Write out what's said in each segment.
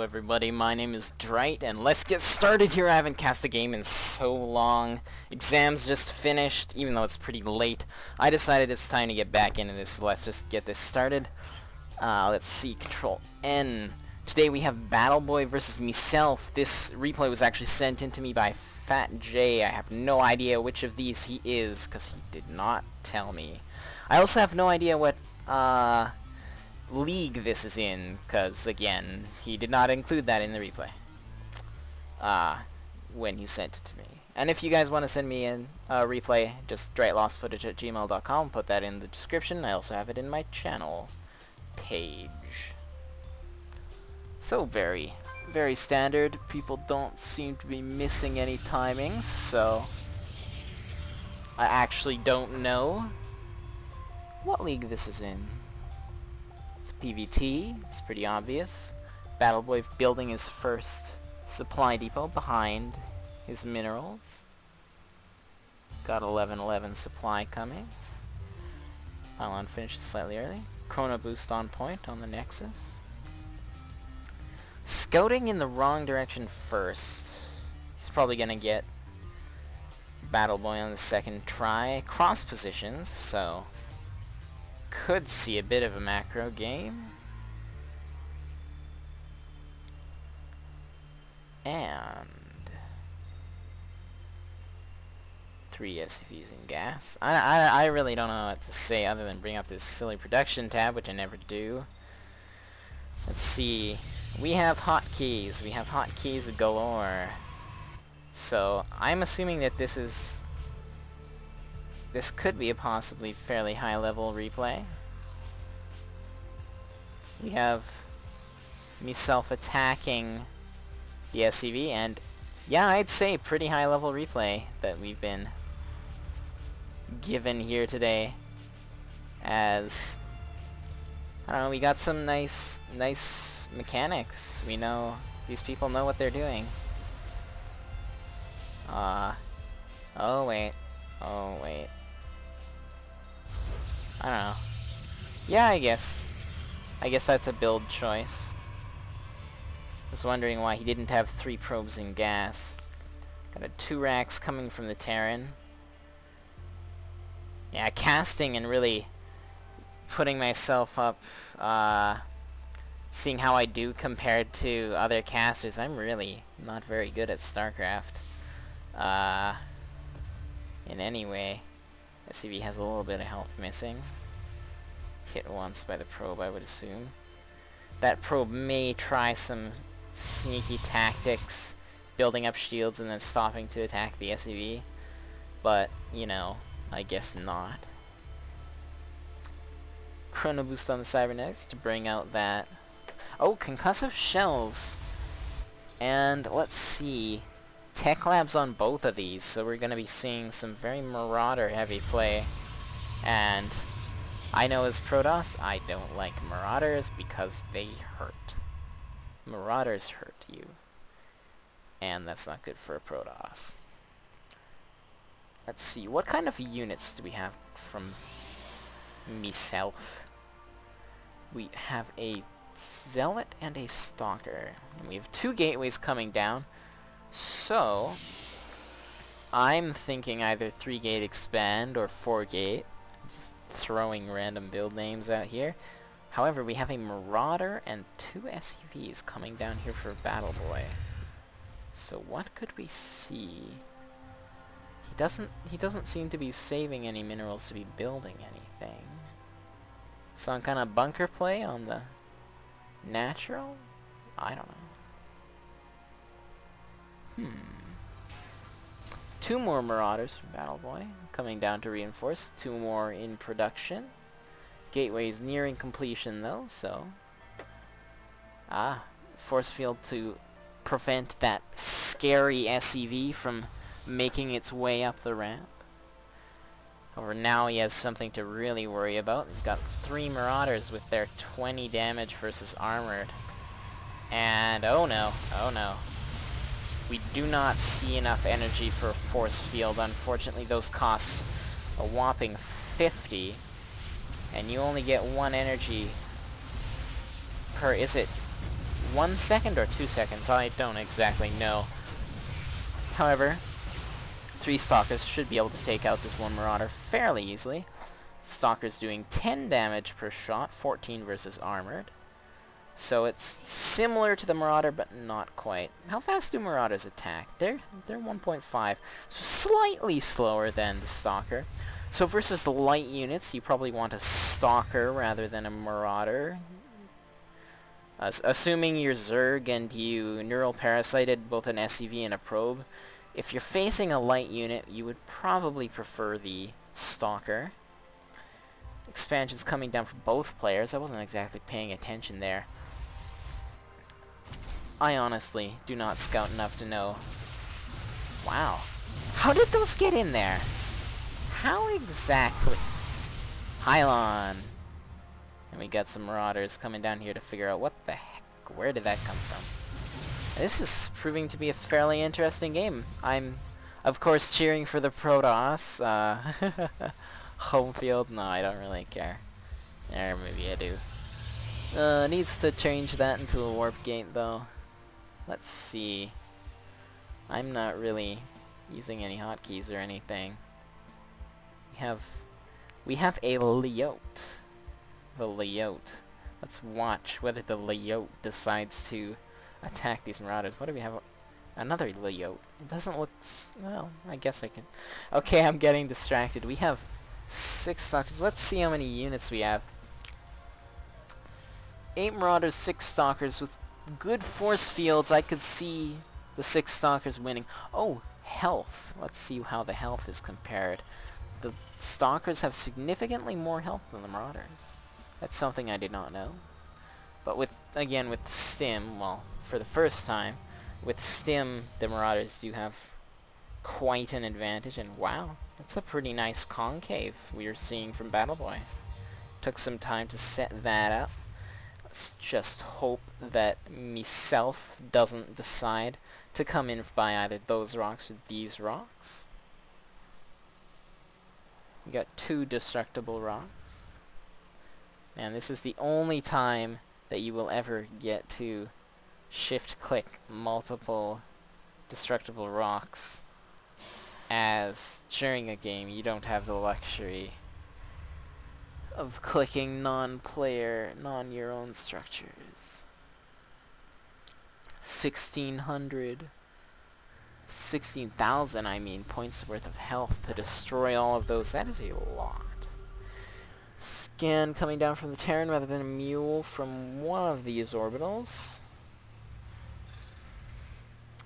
everybody, my name is Dright, and let's get started here. I haven't cast a game in so long. Exams just finished, even though it's pretty late. I decided it's time to get back into this, so let's just get this started. Let's see, Control N. Today we have Battleboy versus Meself. This replay was actually sent in to me by Fat J. I have no idea which of these he is, because he did not tell me. I also have no idea what, league this is in, because again he did not include that in the replay when he sent it to me. And if you guys want to send me a replay, just DrightLostFootage@gmail.com, put that in the description. I also have it in my channel page. So very standard. People don't seem to be missing any timings, so I actually don't know what league this is in. PVT, it's pretty obvious. Battleboy building his first supply depot behind his minerals. Got 11-11 supply coming. Pylon finishes slightly early. Chrono boost on point on the Nexus. Scouting in the wrong direction first. He's probably gonna get Battleboy on the second try. Cross positions, so could see a bit of a macro game. And 3 SCVs in gas. I really don't know what to say other than bring up this silly production tab, which I never do. Let's see. We have hotkeys. We have hotkeys galore. So I'm assuming that this could be a possibly fairly high-level replay. We have Meself attacking the SCV, and yeah, I'd say pretty high-level replay that we've been given here today. As I don't know, we got some nice mechanics. We know these people know what they're doing. Oh wait. I don't know. Yeah, I guess that's a build choice. I was wondering why he didn't have 3 probes in gas. Got a 2 racks coming from the Terran. Yeah, casting and really putting myself up, seeing how I do compared to other casters. I'm really not very good at StarCraft. In any way. SCV has a little bit of health missing. Hit once by the probe, I would assume. That probe may try some sneaky tactics, building up shields and then stopping to attack the SCV. But, you know, I guess not. Chrono boost on the cybernetics to bring out that... Oh, concussive shells! And let's see. Tech labs on both of these, so we're going to be seeing some very Marauder heavy play. And I know as Protoss, I don't like Marauders because they hurt. Marauders hurt you. And that's not good for a Protoss. Let's see, what kind of units do we have from Meself? We have a Zealot and a Stalker. And we have 2 gateways coming down. So I'm thinking either 3-gate expand or 4-gate. Just throwing random build names out here. However, we have a Marauder and 2 SCVs coming down here for Battleboy. So what could we see? He doesn't seem to be saving any minerals to be building anything. Some kind of bunker play on the natural? I don't know. 2 more Marauders from Battleboy coming down to reinforce. 2 more in production. Gateway's nearing completion though, so force field to prevent that scary SCV from making its way up the ramp. However, now he has something to really worry about. We've got 3 Marauders with their 20 damage versus armored. And oh no. We do not see enough energy for a force field. Unfortunately, those cost a whopping 50. And you only get 1 energy per, is it 1 second or 2 seconds, I don't exactly know. However, 3 Stalkers should be able to take out this 1 Marauder fairly easily. Stalker's doing 10 damage per shot, 14 versus Armored. So it's similar to the Marauder, but not quite. How fast do Marauders attack? They're 1.5, so slightly slower than the Stalker. So versus the light units, you probably want a Stalker rather than a Marauder. Assuming you're Zerg and you Neural Parasited both an SCV and a Probe, if you're facing a light unit, you would probably prefer the Stalker. Expansion's coming down for both players. I wasn't exactly paying attention there. I honestly do not scout enough to know. Wow. How did those get in there? How exactly? Pylon. And we got some Marauders coming down here to figure out what the heck, where did that come from? This is proving to be a fairly interesting game. I'm, of course, cheering for the Protoss. Home field? No, I don't really care. Or maybe I do. Needs to change that into a warp gate, though. Let's see. I'm not really using any hotkeys or anything. We have a Leote. The Leote. Let's watch whether the Leote decides to attack these Marauders. What do we have? Another Leote. It doesn't look... well, I guess I can... Okay, I'm getting distracted. We have 6 Stalkers. Let's see how many units we have. 8 Marauders, 6 Stalkers. With good force fields, I could see the 6 Stalkers winning. Oh, health. Let's see how the health is compared. The Stalkers have significantly more health than the Marauders. That's something I did not know. But with, again, with Stim, well, for the first time, with Stim, the Marauders do have quite an advantage, and wow, that's a pretty nice concave we are seeing from Battleboy. Took some time to set that up. Let's just hope that Meself doesn't decide to come in by either those rocks or these rocks. We got 2 destructible rocks. And this is the only time that you will ever get to shift-click multiple destructible rocks, as during a game you don't have the luxury of clicking non-player, non-your own structures. 16,000 I mean, points worth of health to destroy all of those. That is a lot. Scan coming down from the Terran rather than a mule from one of these orbitals.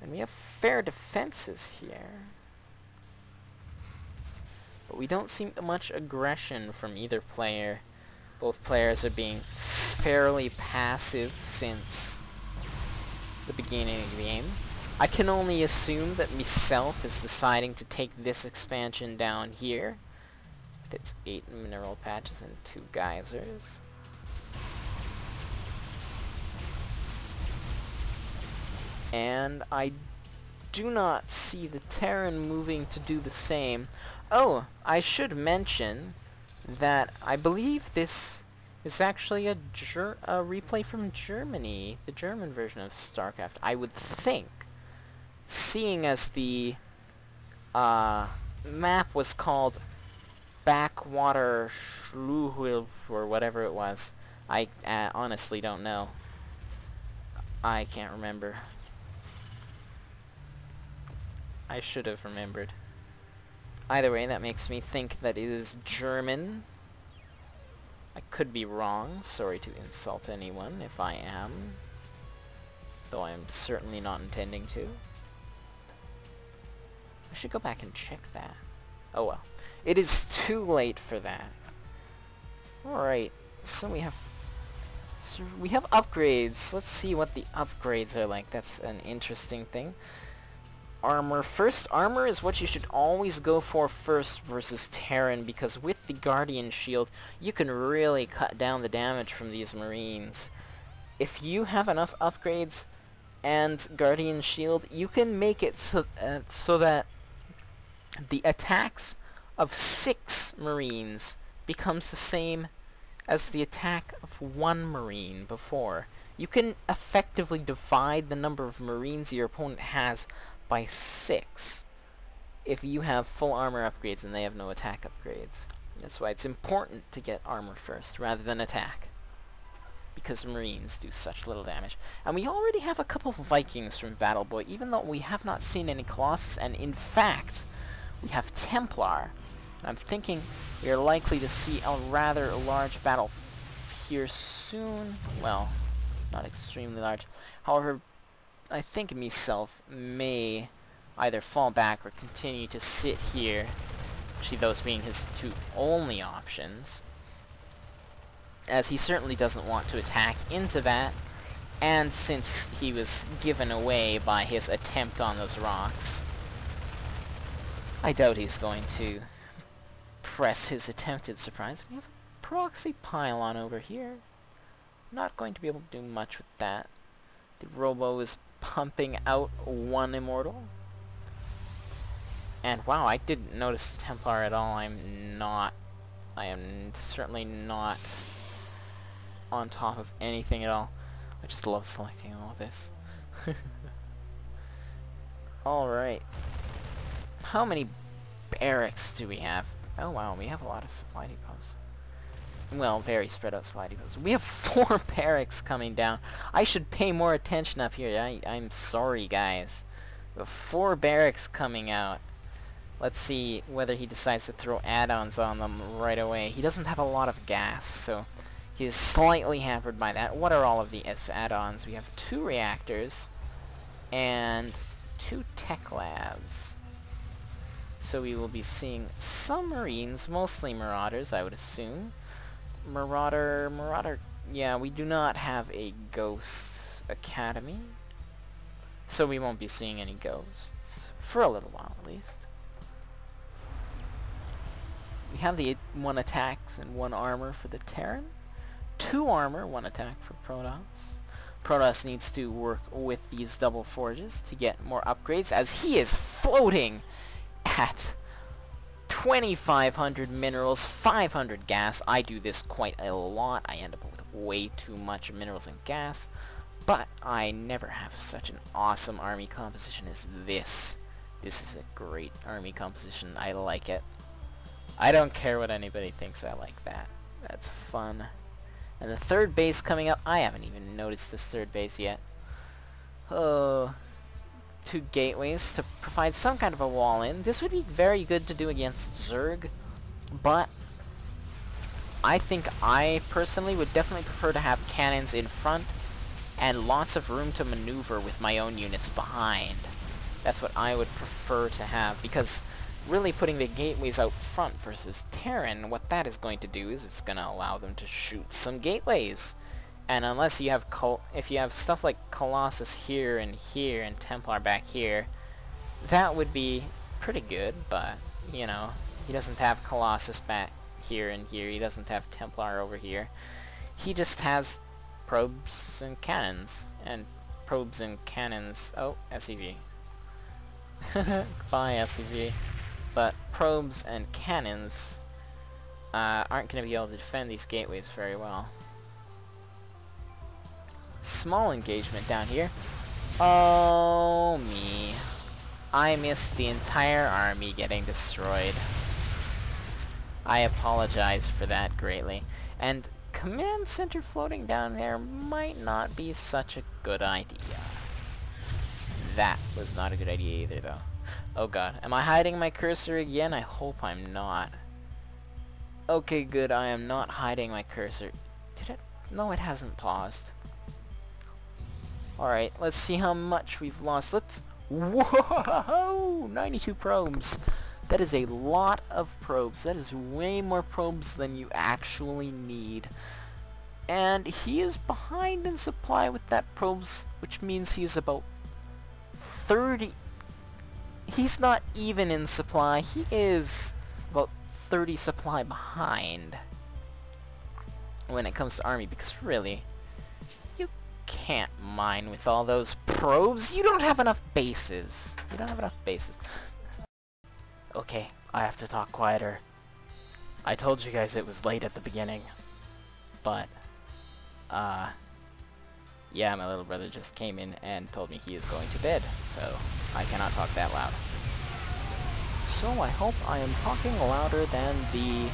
And we have fair defenses here. But we don't see much aggression from either player. Both players are being fairly passive since the beginning of the game. I can only assume that Meself is deciding to take this expansion down here. With its 8 mineral patches and 2 geysers. And I do not see the Terran moving to do the same. Oh, I should mention that I believe this is actually a replay from Germany, the German version of StarCraft, I would think. Seeing as the map was called Backwater Schluhwil, or whatever it was. I honestly don't know. I can't remember. I should have remembered. Either way, that makes me think that it is German. I could be wrong. Sorry to insult anyone if I am. Though I am certainly not intending to. I should go back and check that. Oh well. It is too late for that. Alright, so we have upgrades. Let's see what the upgrades are like. That's an interesting thing. Armor. First, armor is what you should always go for first versus Terran, because with the Guardian Shield, you can really cut down the damage from these Marines. If you have enough upgrades and Guardian Shield, you can make it so that the attacks of 6 Marines becomes the same as the attack of 1 Marine before. You can effectively divide the number of Marines your opponent has by 6 if you have full armor upgrades and they have no attack upgrades. That's why it's important to get armor first rather than attack, because Marines do such little damage. And we already have a couple of Vikings from Battleboy, even though we have not seen any Colossus, and in fact, we have Templar. I'm thinking we are likely to see a rather large battle here soon. Well, not extremely large. However, I think Meself may either fall back or continue to sit here, actually those being his 2 only options, as he certainly doesn't want to attack into that, and since he was given away by his attempt on those rocks, I doubt he's going to press his attempted surprise. We have a proxy pylon over here. Not going to be able to do much with that. The Robo is pumping out 1 immortal. And wow, I didn't notice the Templar at all. I am certainly not on top of anything at all. I just love selecting all of this. Alright. How many barracks do we have? Oh wow, we have a lot of supply depots. Well, very spread out supply depots. We have 4 barracks coming down. I should pay more attention up here. I'm sorry, guys. We have 4 barracks coming out. Let's see whether he decides to throw add-ons on them right away. He doesn't have a lot of gas, so he is slightly hampered by that. What are all of the add-ons? We have 2 reactors and 2 tech labs. So we will be seeing some Marines, mostly Marauders, I would assume. Marauder, yeah, we do not have a Ghost Academy, so we won't be seeing any Ghosts, for a little while at least. We have the 1 attacks and 1 armor for the Terran, 2 armor, 1 attack for Protoss. Protoss needs to work with these double forges to get more upgrades, as he is floating at 2,500 minerals, 500 gas. I do this quite a lot. I end up with way too much minerals and gas, but I never have such an awesome army composition as this. This is a great army composition. I like it. I don't care what anybody thinks. I like that. That's fun. And the 3rd base coming up. I haven't even noticed this 3rd base yet. Oh, 2 gateways to provide some kind of a wall in. This would be very good to do against Zerg, but I think I personally would definitely prefer to have cannons in front and lots of room to maneuver with my own units behind. That's what I would prefer to have, because really putting the gateways out front versus Terran, what that is going to do is it's going to allow them to shoot some gateways. And unless you have if you have stuff like Colossus here and Templar back here, that would be pretty good, but you know, he doesn't have Colossus back here and here, he doesn't have Templar over here. He just has probes and cannons, oh, SCV. Goodbye, SCV. But probes and cannons aren't going to be able to defend these gateways very well. Small engagement down here. Oh me. I missed the entire army getting destroyed. I apologize for that greatly. And command center floating down there might not be such a good idea. That was not a good idea either, though. Oh god, am I hiding my cursor again? I hope I'm not. Okay, good, I am not hiding my cursor. Did it? No, it hasn't paused. Alright, let's see how much we've lost. Whoa! 92 probes. That is a lot of probes. That is way more probes than you actually need. And he is behind in supply with that probes, which means he is about 30... He's not even in supply. He is about 30 supply behind when it comes to army, because really, you can't mine with all those probes. You don't have enough bases. You don't have enough bases. Okay, I have to talk quieter. I told you guys it was late at the beginning, but Yeah, my little brother just came in and told me he is going to bed, so I cannot talk that loud. So I hope I am talking louder than the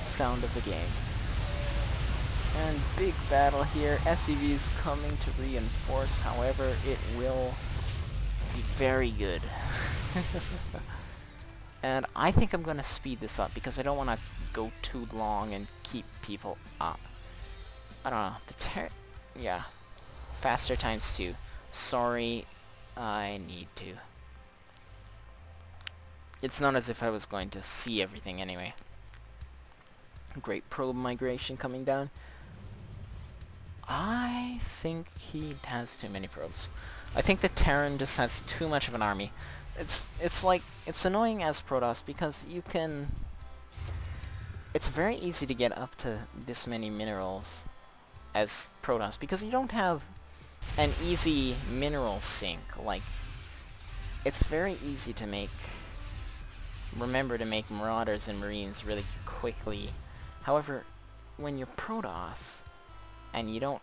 sound of the game. And big battle here. SCV is coming to reinforce, however, it will be very good. And I think I'm going to speed this up because I don't want to go too long and keep people up. I don't know. Yeah. Faster times 2. Sorry, I need to. It's not as if I was going to see everything anyway. Great probe migration coming down. I think he has too many probes. I think the Terran just has too much of an army. It's like, it's annoying as Protoss because you can... It's very easy to get up to this many minerals as Protoss because you don't have an easy mineral sink. Like, it's very easy to make... Remember to make Marauders and Marines really quickly. However, when you're Protoss, and you don't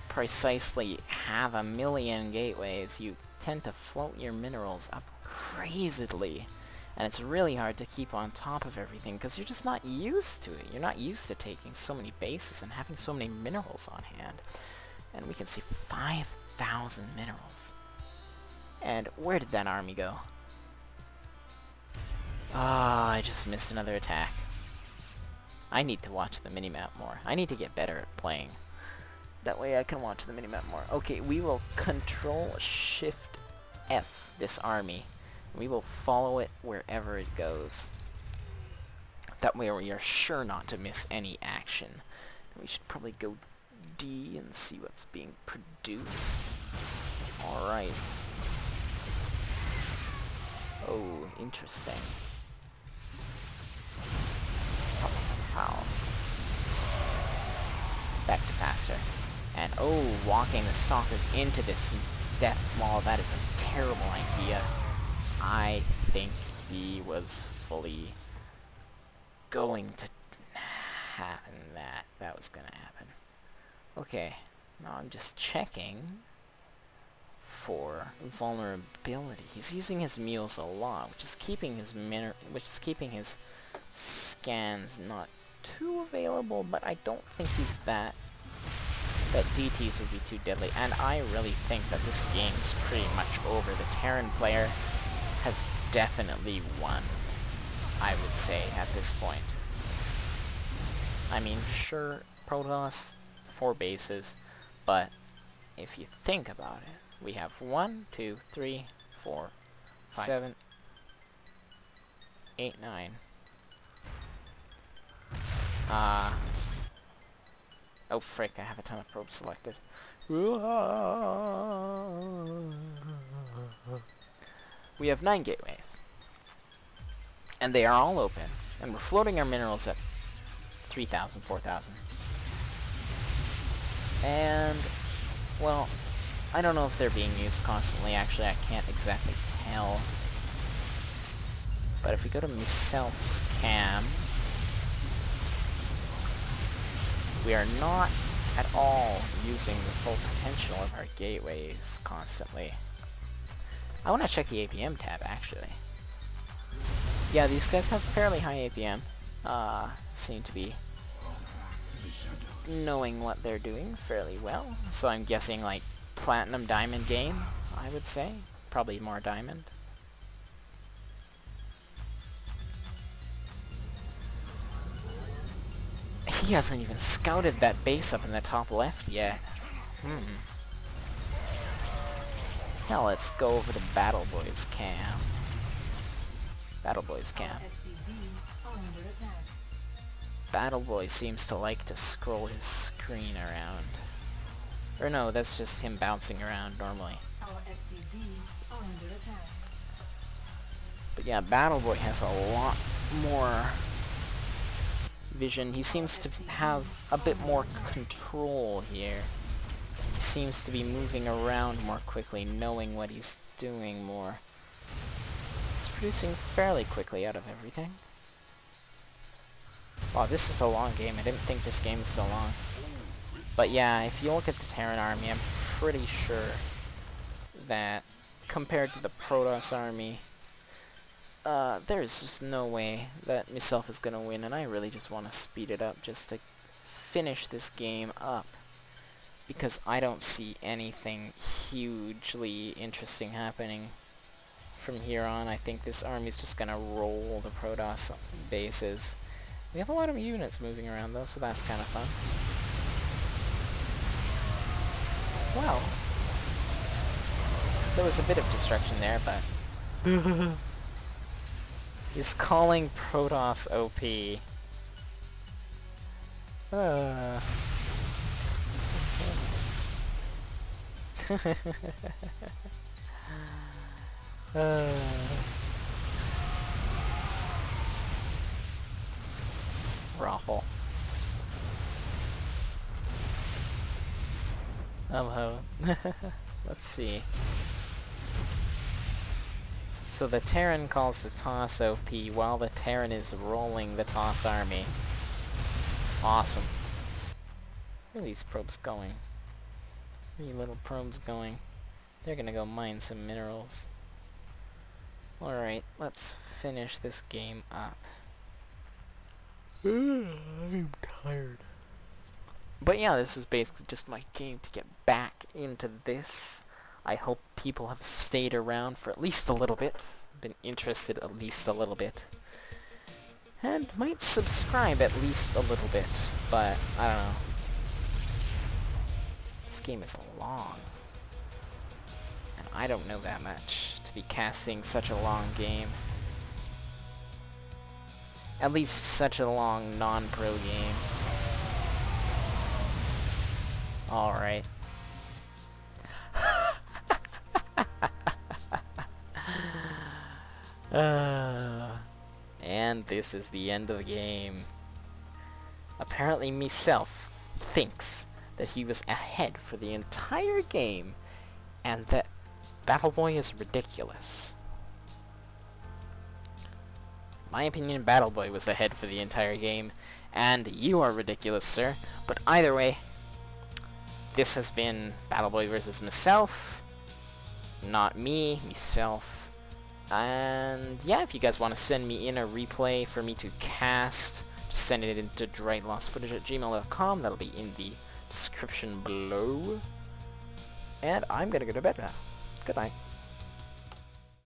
precisely have a million gateways, you tend to float your minerals up crazily. And it's really hard to keep on top of everything, because you're just not used to it. You're not used to taking so many bases and having so many minerals on hand. And we can see 5,000 minerals. And where did that army go? Ah, I just missed another attack. I need to watch the minimap more. I need to get better at playing. That way I can watch the minimap more. Okay, we will Control-Shift-F this army. We will follow it wherever it goes. That way we are sure not to miss any action. We should probably go D and see what's being produced. Alright. Oh, interesting. How? Back to faster. And oh, walking the stalkers into this death wall, that is a terrible idea. I think he was fully going to happen that. That was gonna happen. Okay, now I'm just checking for vulnerability. He's using his mules a lot, which is keeping his scans not too available, but I don't think he's that DTs would be too deadly, and I really think that this game is pretty much over. The Terran player has definitely won, I would say, at this point. I mean, sure, Protoss, 4 bases, but if you think about it, we have 1, 2, 3, 4, 5, 7, 8, 9. Oh frick, I have a ton of probes selected. We have 9 gateways. And they are all open. And we're floating our minerals at 3,000, 4,000. And, well, I don't know if they're being used constantly. Actually, I can't exactly tell. But if we go to Meself's cam, we are not at all using the full potential of our gateways constantly. I want to check the APM tab, actually. Yeah, these guys have fairly high APM. Seem to be knowing what they're doing fairly well. So I'm guessing, like, Platinum Diamond game, I would say. Probably more Diamond. He hasn't even scouted that base up in the top left yet. Hell, let's go over to Battleboy's cam. Battleboy's cam. Battleboy seems to like to scroll his screen around. Or no, that's just him bouncing around normally. But yeah, Battleboy has a lot more vision. He seems to have a bit more control here. He seems to be moving around more quickly, knowing what he's doing more. He's producing fairly quickly out of everything. Wow, this is a long game. I didn't think this game was so long. But yeah, if you look at the Terran army, I'm pretty sure that compared to the Protoss army, there's just no way that Meself is gonna win, and I really just want to speed it up just to finish this game up. Because I don't see anything hugely interesting happening from here on. I think this army's just gonna roll the Protoss bases. We have a lot of units moving around though, so that's kind of fun. Well, there was a bit of destruction there, but he's calling Protoss OP. Raffle. Let's see. So the Terran calls the Toss OP while the Terran is rolling the Toss army. Awesome. Where are these probes going? Where are you little probes going? They're gonna go mine some minerals. Alright, let's finish this game up. I'm tired. But yeah, this is basically just my game to get back into this. I hope people have stayed around for at least a little bit, been interested at least a little bit, and might subscribe at least a little bit, but I don't know. This game is long, and I don't know that much to be casting such a long game. At least such a long non-pro game. Alright. And this is the end of the game. Apparently Meself thinks that he was ahead for the entire game, and that Battleboy is ridiculous. My opinion, Battleboy was ahead for the entire game, and you are ridiculous, sir. But either way, this has been Battleboy versus Meself. Not me, Meself. And yeah, if you guys want to send me in a replay for me to cast, just send it into DrightLostFootage@gmail.com. That'll be in the description below. And I'm gonna go to bed now. Good night.